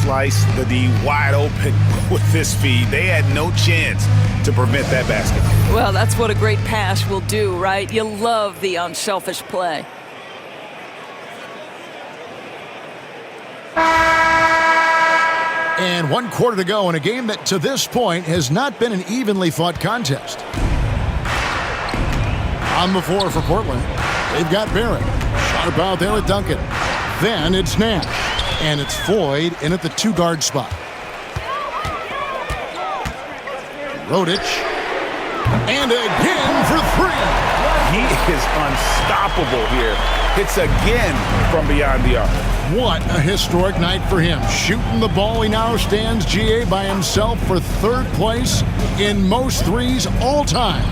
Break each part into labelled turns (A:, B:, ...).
A: slice the D wide open with this feed. They had no chance to prevent that basket.
B: Well, that's what a great pass will do, right? You love the unselfish play.
C: And 1 quarter to go in a game that to this point has not been an evenly fought contest. On the floor for Portland, they've got Barrett. Sharp out there with Duncan. Then it's Nash. And it's Floyd in at the 2-guard spot. Rodic. And again for 3.
A: He is unstoppable here. Hits again from beyond the arc.
C: What a historic night for him. Shooting the ball, he now stands GA by himself for 3rd place in most threes all time.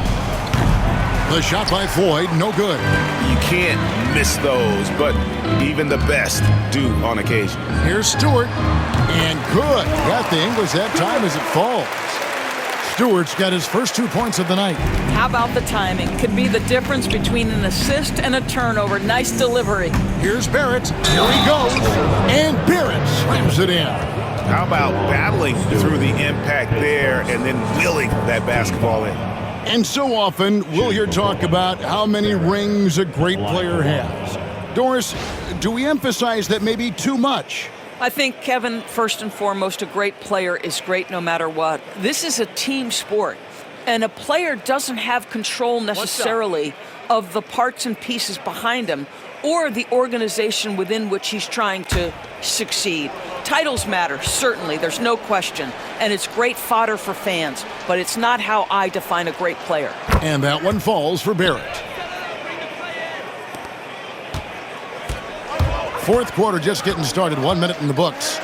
C: The shot by Floyd, no good.
A: You can't miss those, but even the best do on occasion.
C: Here's Stewart, and good. Got the Ingles that time as it falls. Stewart's got his first 2 points of the night.
B: How about the timing? Could be the difference between an assist and a turnover. Nice delivery.
C: Here's Barrett. Here he goes. And Barrett slams it in.
A: How about battling through the impact there and then willing that basketball in?
C: And so often, we'll hear talk about how many rings a great player has. Doris, do we emphasize that maybe too much?
B: I think, Kevin, first and foremost, a great player is great no matter what. This is a team sport, and a player doesn't have control necessarily of the parts and pieces behind him or the organization within which he's trying to succeed. Titles matter, certainly, there's no question, and it's great fodder for fans, but it's not how I define a great player.
C: And that one falls for Barrett. 4th quarter just getting started, 1 minute in the books.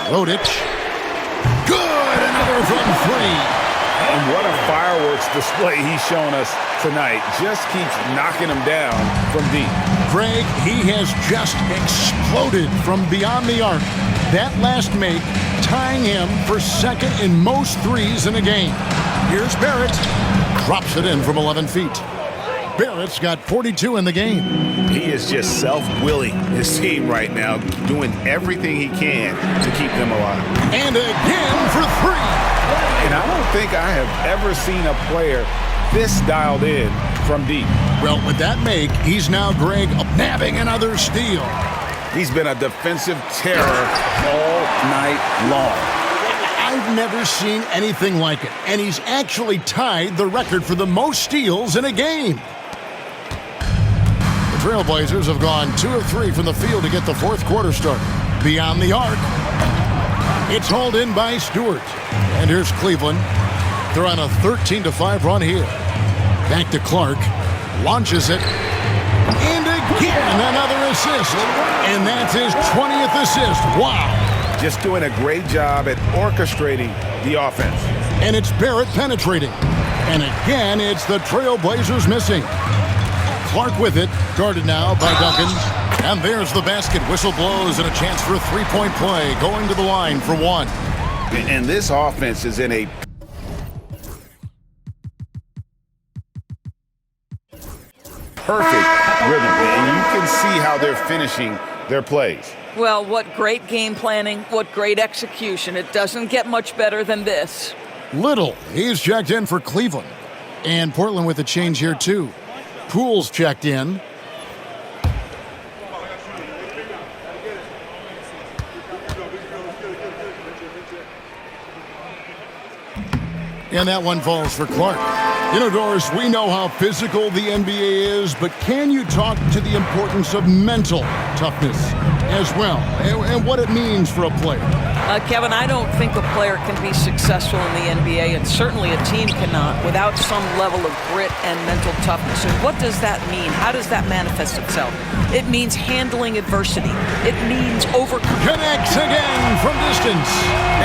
C: Rodic. Good, another from 3.
A: And what a fireworks display he's shown us tonight. Just keeps knocking him down from deep.
C: Greg, he has just exploded from beyond the arc. That last make tying him for 2nd in most threes in a game. Here's Barrett. Drops it in from 11 feet. Barrett's got 42 in the game.
A: He is just self-willing his team right now, doing everything he can to keep them alive.
C: And again for 3.
A: And I don't think I have ever seen a player this dialed in from deep.
C: Well, with that make, he's now, Greg, nabbing another steal.
A: He's been a defensive terror all night long.
C: I've never seen anything like it, and he's actually tied the record for the most steals in a game. The Trailblazers have gone 2 of 3 from the field to get the 4th quarter started. Beyond the arc, it's hauled in by Stewart. And here's Cleveland. They're on a 13-5 run here. Back to Clark. Launches it. And again, another assist. And that's his 20th assist. Wow.
A: Just doing a great job at orchestrating the offense.
C: And it's Barrett penetrating. And again, it's the Trailblazers missing. Clark with it, guarded now by Duncan. And there's the basket. Whistle blows and a chance for a 3-point play. Going to the line for 1.
A: And this offense is in a perfect rhythm. And you can see how they're finishing their plays.
B: Well, what great game planning, what great execution. It doesn't get much better than this.
C: Little, he's checked in for Cleveland. And Portland with a change here too. Poole's checked in. And that one falls for Clark. You know, Doris, we know how physical the NBA is, but can you talk to the importance of mental toughness as well, and what it means for a player?
B: Kevin, I don't think a player can be successful in the NBA, and certainly a team cannot, without some level of grit and mental toughness. And what does that mean? How does that manifest itself? It means handling adversity. It means overcoming.
C: Connects again from distance.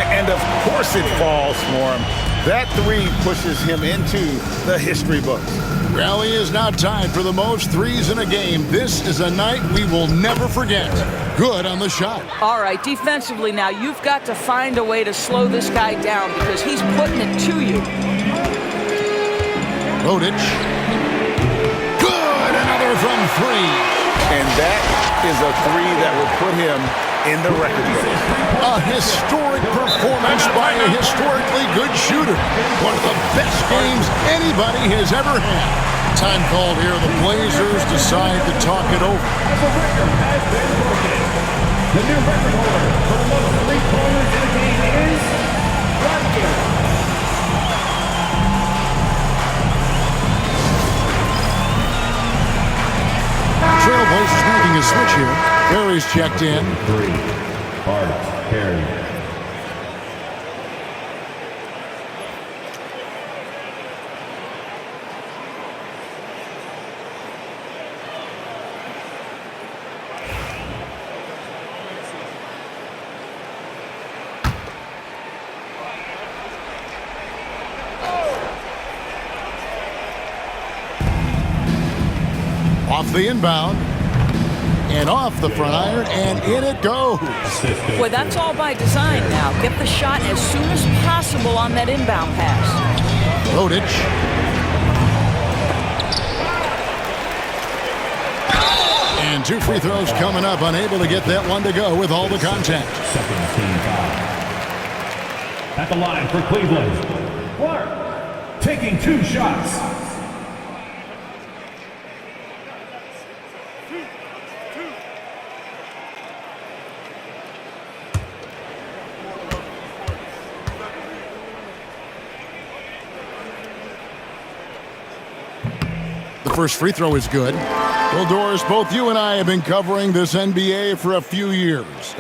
A: And of course it falls for him. That 3 pushes him into the history books.
C: Rally is now tied for the most threes in a game. This is a night we will never forget. Good on the shot.
B: All right, defensively now, you've got to find a way to slow this guy down because he's putting it to you.
C: Rodic. Good, another from 3.
A: And that is a 3 that will put him in the record book.
C: A historic performance by a historically good shooter. One of the best games anybody has ever had. Time called here. The Blazers decide to talk it over.
D: The record has been broken. The new record holder for the most three-pointers in a game is Rodgers.
C: Trailblazers making a switch here. Barry's checked in.
D: 3. Hart Perry.
C: Off the inbound. And off the front iron, and in it goes.
B: Boy, that's all by design now. Get the shot as soon as possible on that inbound pass.
C: Rodic. And 2 free throws coming up, unable to get that one to go with all the contact.
D: Second team foul. At the line for Cleveland, Clark taking 2 shots.
C: The first free throw is good. Well, Doris, both you and I have been covering this NBA for a few years.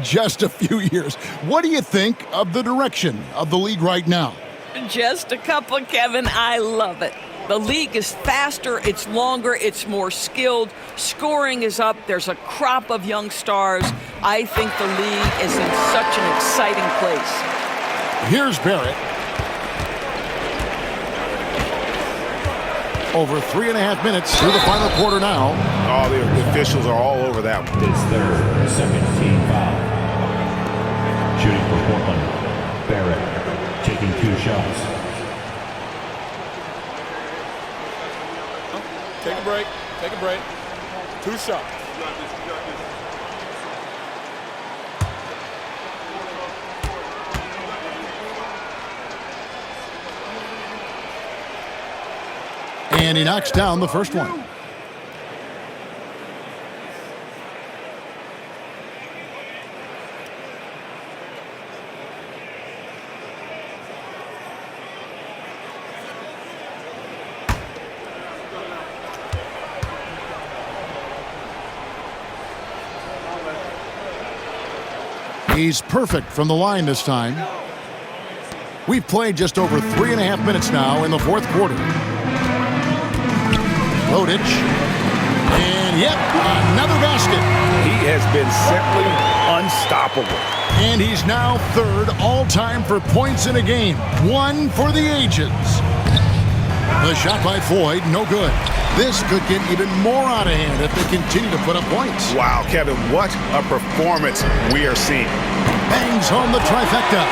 C: Just a few years. What do you think of the direction of the league right now?
B: Just a couple, Kevin. I love it. The league is faster, it's longer, it's more skilled. Scoring is up. There's a crop of young stars. I think the league is in such an exciting place.
C: Here's Barrett. Over 3.5 minutes through the final quarter now.
A: Oh, the officials are all over that one.
D: His third, second team foul. Shooting for Portland, Barrett taking 2 shots.
E: Take a break. Take a break. 2 shots.
C: And he knocks down the first one. He's perfect from the line this time. We've played just over 3.5 minutes now in the fourth quarter. Rodic. And yep, another basket.
A: He has been simply unstoppable.
C: And he's now third all-time for points in a game. 1 for the ages. The shot by Floyd, no good. This could get even more out of hand if they continue to put up points.
A: Wow, Kevin, what a performance we are seeing.
C: Bangs home the trifecta.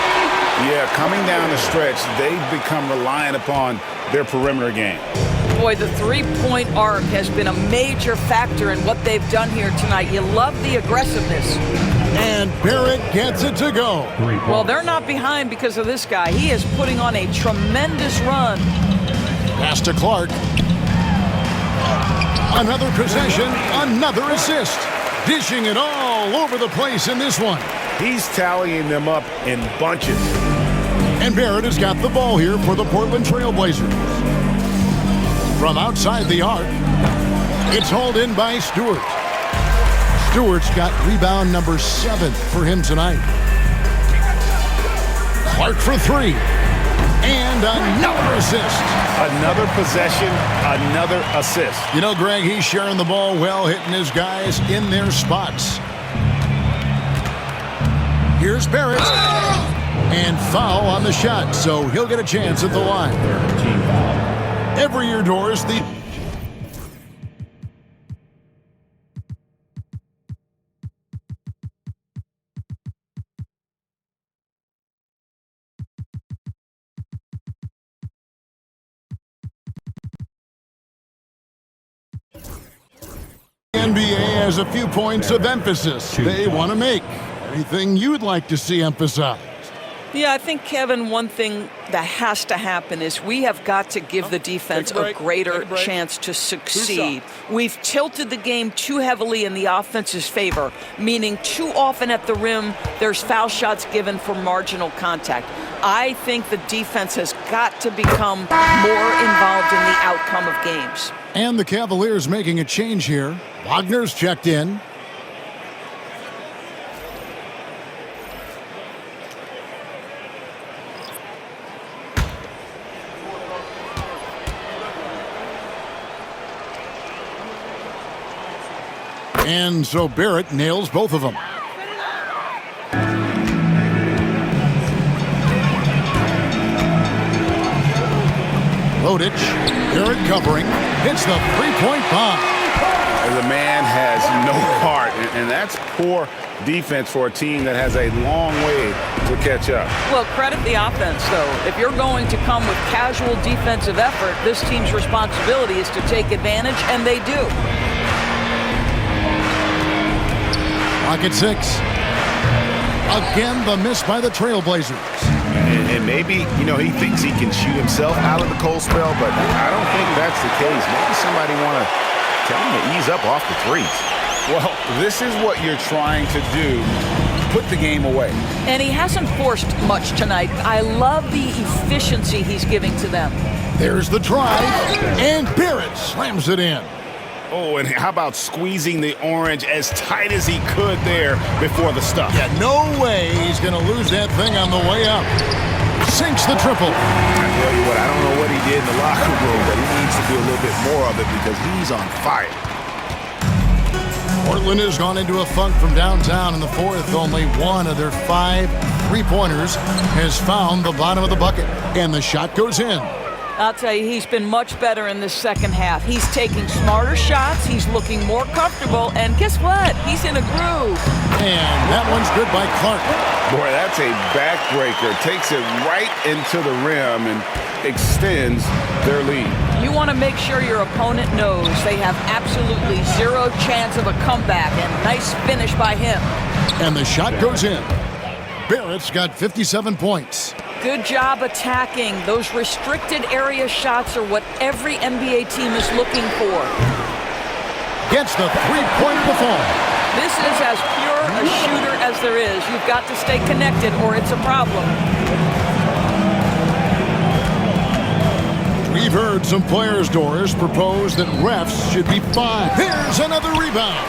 A: Yeah, coming down the stretch, they've become reliant upon their perimeter game.
B: Boy, the three-point arc has been a major factor in what they've done here tonight. You love the aggressiveness.
C: And Barrett gets it to go.
B: Well, they're not behind because of this guy. He is putting on a tremendous run.
C: Pass to Clark. Another possession, another assist. Dishing it all over the place in this one.
A: He's tallying them up in bunches.
C: And Barrett has got the ball here for the Portland Trail Blazers. From outside the arc, it's hauled in by Stewart. Stewart's got rebound number 7 for him tonight. Clark for 3. And another assist.
A: Another possession, another assist.
C: You know, Greg, he's sharing the ball well, hitting his guys in their spots. Here's Barrett. And foul on the shot, so he'll get a chance at the line.
D: Third team foul.
C: Every year, Doris, the NBA has a few points of emphasis they want to make. Anything you'd like to see emphasized?
B: Yeah, I think, Kevin, one thing that has to happen is we have got to give the defense a greater chance to succeed. We've tilted the game too heavily in the offense's favor, meaning too often at the rim there's foul shots given for marginal contact. I think the defense has got to become more involved in the outcome of games.
C: And the Cavaliers making a change here. Wagner's checked in. And so Barrett nails both of them. Lodic, Barrett covering, hits the three-point bomb.
A: The man has no heart, and that's poor defense for a team that has a long way to catch up.
B: Well, credit the offense, though. If you're going to come with casual defensive effort, this team's responsibility is to take advantage, and they do.
C: Rocket 6. Again, the miss by the Trailblazers.
F: And maybe, he thinks he can shoot himself out of the cold spell, but I don't think that's the case. Maybe somebody want to tell him to ease up off the threes.
A: Well, this is what you're trying to do. Put the game away.
B: And he hasn't forced much tonight. I love the efficiency he's giving to them.
C: There's the try, and Barrett slams it in.
A: Oh, and how about squeezing the orange as tight as he could there before the stuff?
C: Yeah, no way he's going to lose that thing on the way up. Sinks the triple.
F: I tell you what, I don't know what he did in the locker room, but he needs to do a little bit more of it because he's on fire.
C: Portland has gone into a funk from downtown in the fourth. Only one of their 5 3-pointers has found the bottom of the bucket, and the shot goes in.
B: I'll tell you, he's been much better in this second half. He's taking smarter shots. He's looking more comfortable. And guess what? He's in a groove.
C: And that one's good by Clark.
A: Boy, that's a backbreaker. Takes it right into the rim and extends their lead.
B: You want to make sure your opponent knows they have absolutely zero chance of a comeback. And nice finish by him.
C: And the shot goes in. Barrett's got 57 points.
B: Good job attacking. Those restricted area shots are what every NBA team is looking for.
C: Gets the three-point performance.
B: This is as pure a shooter as there is. You've got to stay connected or it's a problem.
C: We've heard some players, Doris, propose that refs should be fined. Here's another rebound.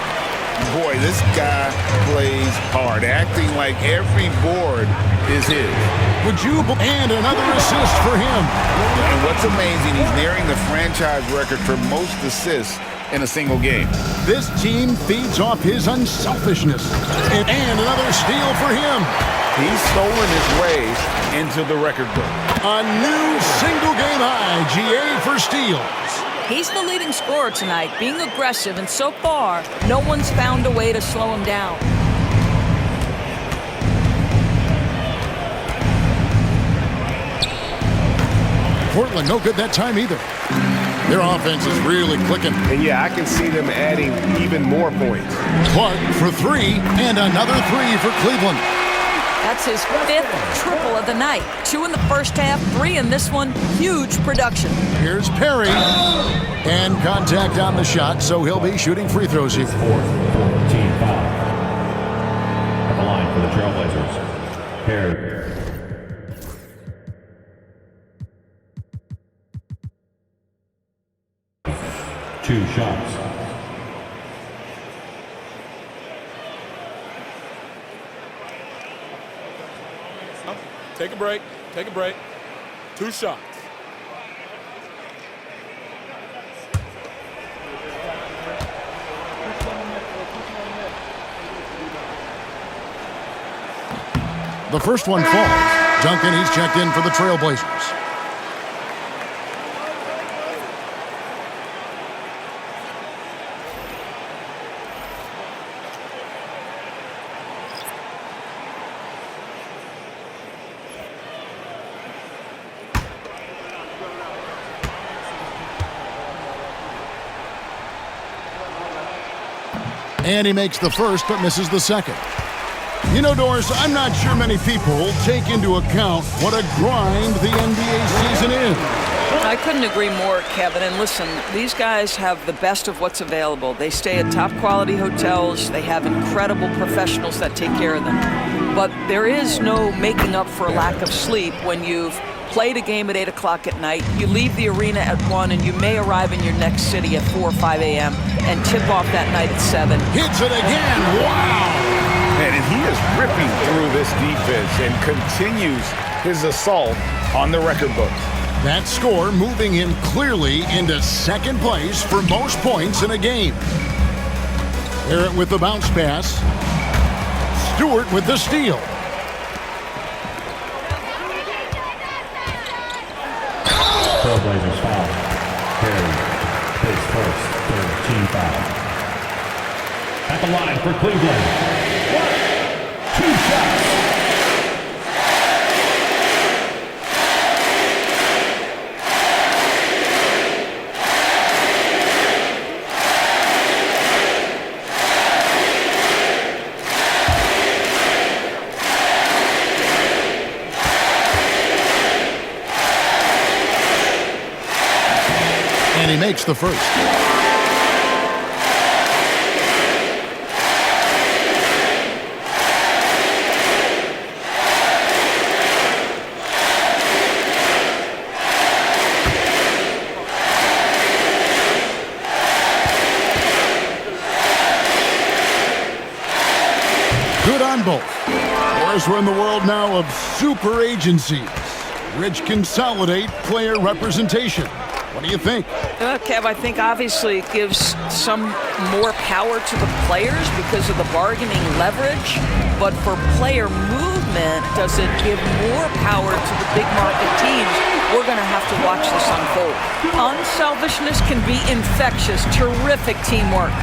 A: Boy, this guy plays hard, acting like every board is his.
C: Would you? And another assist for him.
A: And what's amazing, he's nearing the franchise record for most assists in a single game.
C: This team feeds off his unselfishness. And another steal for him.
A: He's stolen his way into the record book.
C: A new single-game high, GA for steals.
B: He's the leading scorer tonight, being aggressive, and so far, no one's found a way to slow him down.
C: Portland, no good that time either. Their offense is really clicking.
F: And yeah, I can see them adding even more points.
C: Clark for 3, and another 3 for Cleveland.
B: That's his 5th triple of the night. 2 in the first half, 3 in this one. Huge production.
C: Here's Perry. And contact on the shot, so he'll be shooting free throws here.
D: 4th, team foul. At the line for the Trailblazers, Perry. Two shots.
E: Take a break. Take a break. 2 shots.
C: The first one falls. Duncan, he's checked in for the Trailblazers. And he makes the first but misses the second. You know, Doris, I'm not sure many people take into account what a grind the NBA season is.
B: I couldn't agree more, Kevin. And listen, these guys have the best of what's available. They stay at top quality hotels. They have incredible professionals that take care of them. But there is no making up for a lack of sleep when you've played a game at 8 o'clock at night, you leave the arena at 1, and you may arrive in your next city at 4 or 5 a.m. and tip off that night at 7.
C: Hits it again. Wow.
A: And he is ripping through this defense and continues his assault on the record books.
C: That score moving him clearly into second place for most points in a game. Barrett with the bounce pass. Stewart with the steal.
D: Trailblazers foul. Perry takes first. Third team foul. At the line for Cleveland. 2 shots.
C: And he makes the first. Good on both. Boys, we're in the world now of super agencies, which consolidate player representation. What do you think?
B: Kev, I think obviously it gives some more power to the players because of the bargaining leverage. But for player movement, does it give more power to the big market teams? We're going to have to watch this unfold. Unselfishness can be infectious. Terrific teamwork.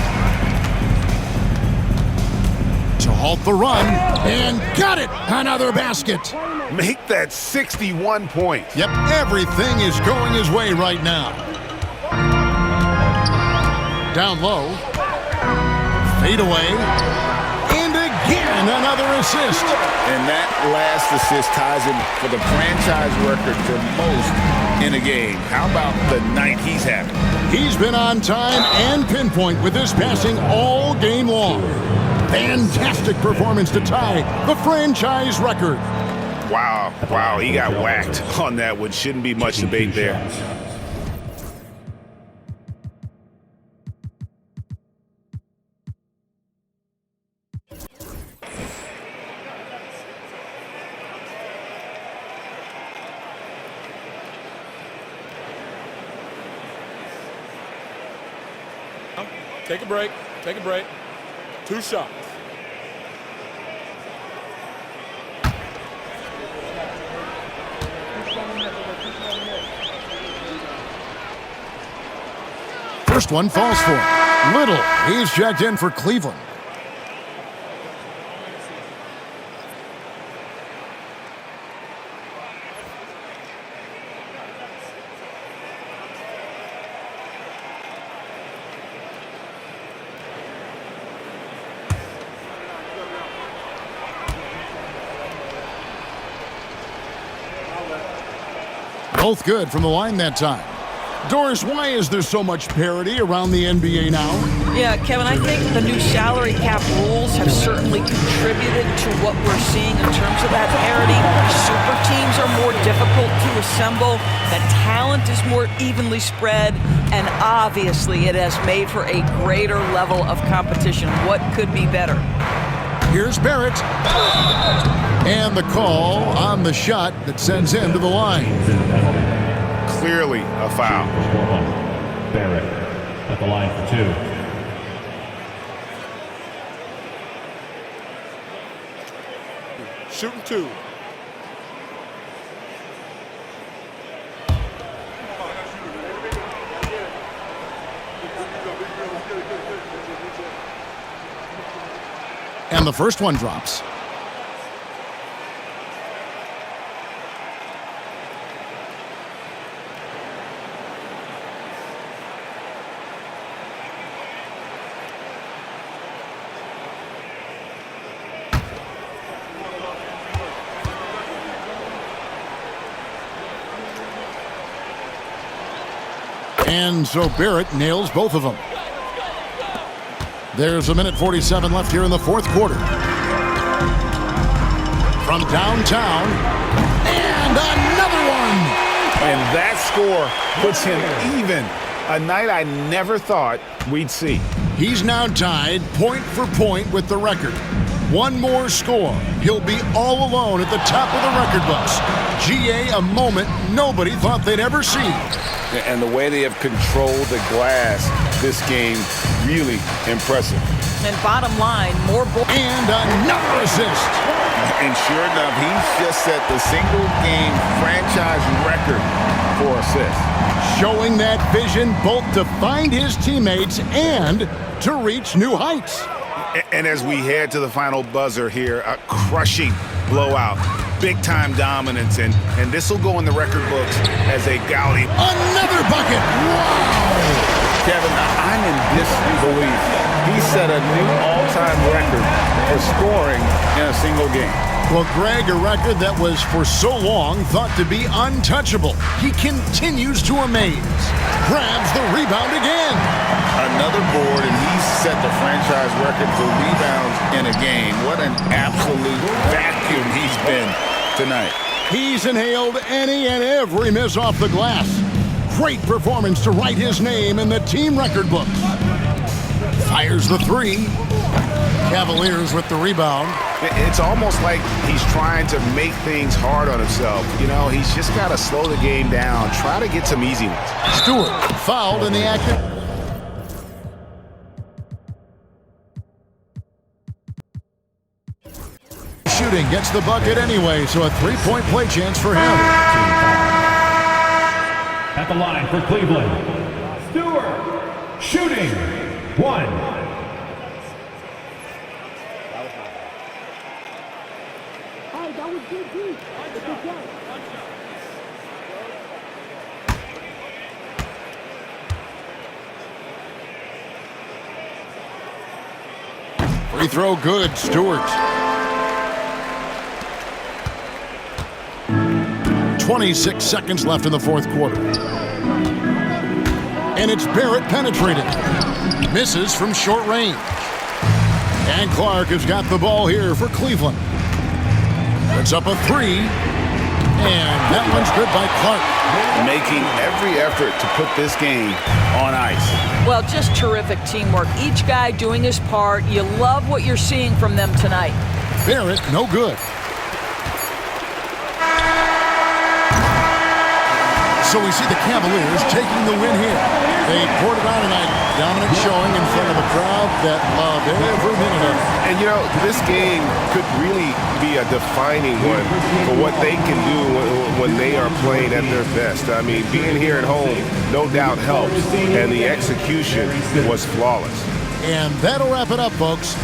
C: To halt the run, and got it! Another basket.
A: Make that 61 points.
C: Yep, everything is going his way right now. Down low. Fade away. And again, another assist.
A: And that last assist ties him for the franchise record for most in a game. How about the night he's having?
C: He's been on time and pinpoint with his passing all game long. Fantastic performance to tie the franchise record.
A: Wow, he got whacked on that one. Shouldn't be much debate there.
E: Take a break. Take a break. 2 shots.
C: First one falls for him. Little. He's checked in for Cleveland. Both good from the line that time. Doris, why is there so much parity around the NBA now?
B: Yeah, Kevin, I think the new salary cap rules have certainly contributed to what we're seeing in terms of that parity. Super teams are more difficult to assemble. The talent is more evenly spread. And obviously, it has made for a greater level of competition. What could be better?
C: Here's Barrett. And the call on the shot that sends him to the line.
A: Clearly a foul.
D: Barrett at the line for 2.
E: Shooting 2.
C: And the first one drops. And so Barrett nails both of them. There's 1:47 left here in the fourth quarter. From downtown, and another one!
A: And that score puts him even. A night I never thought we'd see.
C: He's now tied point for point with the record. One more score. He'll be all alone at the top of the record books. GA, a moment nobody thought they'd ever see.
A: And the way they have controlled the glass this game, really impressive.
B: And bottom line, more
C: And another assist.
F: And sure enough, he's just set the single-game franchise record for assists.
C: Showing that vision both to find his teammates and to reach new heights.
F: And as we head to the final buzzer here, a crushing blowout, big-time dominance, and this will go in the record books as a gaudy.
C: Another bucket! Wow!
A: Kevin, I'm in disbelief. He set a new all-time record for scoring in a single game.
C: Well, Greg, a record that was for so long thought to be untouchable. He continues to amaze. Grabs the rebound again.
F: Another board, and he's set the franchise record for rebounds in a game. What an absolute vacuum he's been tonight.
C: He's inhaled any and every miss off the glass. Great performance to write his name in the team record books. Fires the three. Cavaliers with the rebound.
F: It's almost like he's trying to make things hard on himself. You know, he's just got to slow the game down, try to get some easy ones.
C: Stewart fouled in the action. Shooting gets the bucket anyway, so a three-point play chance for him.
D: At the line for Cleveland, Stewart, shooting, 1.
C: Free throw good, Stewart. 26 seconds left in the fourth quarter. And it's Barrett penetrating. Misses from short range. And Clark has got the ball here for Cleveland. Puts up a three. And that one's good by Clark.
A: Making every effort to put this game on ice.
B: Well, just terrific teamwork. Each guy doing his part. You love what you're seeing from them tonight.
C: Barrett, no good. So we see the Cavaliers taking the win here. They poured it on tonight. Dominant showing in front of a crowd that loved every minute of it.
F: And, you know, this game could really be a defining one for what they can do when they are playing at their best. I mean, being here at home, no doubt helps, and the execution was flawless.
C: And that'll wrap it up, folks.